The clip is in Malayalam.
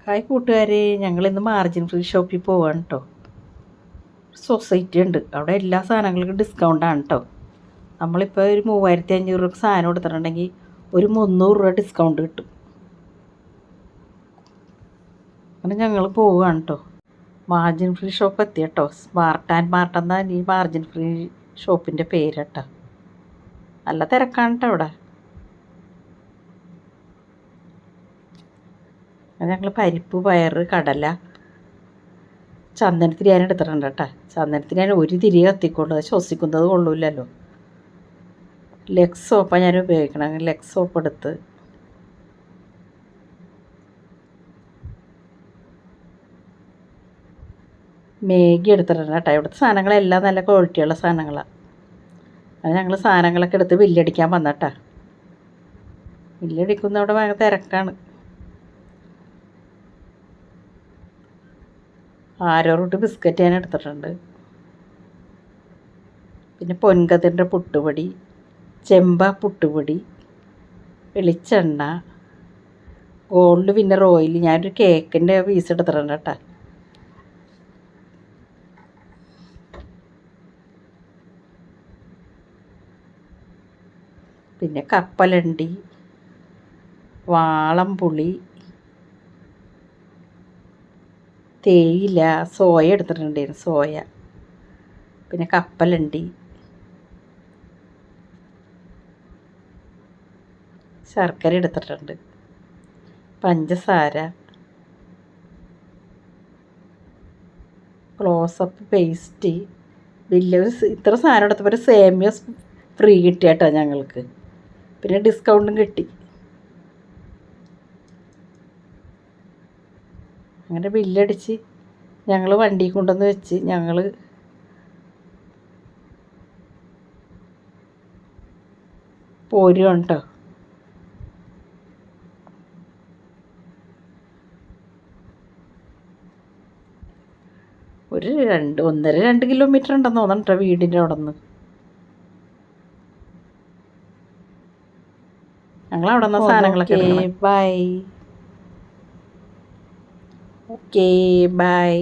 ഹായ് കൂട്ടുകാരെ, ഞങ്ങളിന്ന് മാർജിൻ ഫ്രീ ഷോപ്പിൽ പോവാണ് കേട്ടോ. സൊസൈറ്റി ഉണ്ട്, അവിടെ എല്ലാ സാധനങ്ങൾക്കും ഡിസ്കൗണ്ടാണ് കേട്ടോ. നമ്മളിപ്പോൾ ഒരു 3500 രൂപ സാധനം എടുത്തിട്ടുണ്ടെങ്കിൽ ഒരു 300 രൂപ ഡിസ്കൗണ്ട് കിട്ടും. അങ്ങനെ ഞങ്ങൾ പോവുകയാണ് കേട്ടോ. മാർജിൻ ഫ്രീ ഷോപ്പ് എത്തി കേട്ടോ. സ്മാർട്ട് ആൻഡ് മാർട്ട് എന്നാണ് ഈ മാർജിൻ ഫ്രീ ഷോപ്പിൻ്റെ പേര് കേട്ടോ. നല്ല തിരക്കാണ് കേട്ടോ അവിടെ. ഞങ്ങൾ പരിപ്പ്, പയറ്, കടല, ചന്ദനത്തിരി ഞാൻ എടുത്തിട്ടുണ്ട് കേട്ടോ. ചന്ദനത്തിരി ഞാൻ ഒരു തിരി കത്തിക്കൊള്ളു, ശ്വസിക്കുന്നത് കൊള്ളൂല്ലല്ലോ. ലെക്സ് സോപ്പാണ് ഞാൻ ഉപയോഗിക്കണം. ലെക്സ് സോപ്പ് എടുത്ത് മേഗി എടുത്തിട്ടുണ്ട് കേട്ടോ. ഇവിടുത്തെ സാധനങ്ങളെല്ലാം നല്ല ക്വാളിറ്റിയുള്ള സാധനങ്ങളാണ്. അത് ഞങ്ങൾ സാധനങ്ങളൊക്കെ എടുത്ത് ബില്ലടിക്കാൻ വന്നട്ടാ. ബില്ലടിക്കുന്ന അവിടെ ഭയങ്കര തിരക്കാണ്. ആരോ റൂട്ട് ബിസ്ക്കറ്റ് ഞാൻ എടുത്തിട്ടുണ്ട്. പിന്നെ പൊൻകതിൻ്റെ പുട്ടുപൊടി, ചെമ്പ പുട്ടുപൊടി, വെളിച്ചെണ്ണ, ഗോൾഡ് വിന്നർ ഓയിൽ. ഞാനൊരു കേക്കിൻ്റെ പീസ് എടുത്തിട്ടുണ്ട് കേട്ടോ. പിന്നെ കപ്പലണ്ടി, വാളംപുളി, തേയില, സോയ എടുത്തിട്ടുണ്ടായിരുന്നു, സോയ. പിന്നെ കപ്പലണ്ടി, ശർക്കര എടുത്തിട്ടുണ്ട്, പഞ്ചസാര, ക്ലോസപ്പ് പേസ്റ്റ്. വലിയ ഇത്ര സാധനം എടുത്തപ്പോൾ ഒരു സേമിയ ഫ്രീ കിട്ടി കേട്ടോ ഞങ്ങൾക്ക്. പിന്നെ ഡിസ്കൗണ്ടും കിട്ടി. അങ്ങനെ ബില്ലടിച്ച് ഞങ്ങൾ വണ്ടി കൊണ്ടുവന്ന് വെച്ച് ഞങ്ങൾ പോരുകയാണ് കേട്ടോ. ഒരു 1.5-2 കിലോമീറ്റർ ഉണ്ടെന്ന് തോന്നണം കേട്ടോ വീടിൻ്റെ അവിടെ നിന്ന്. ഞങ്ങളവിടെ നിന്ന് സാധനങ്ങളൊക്കെ ബൈ. Okay bye.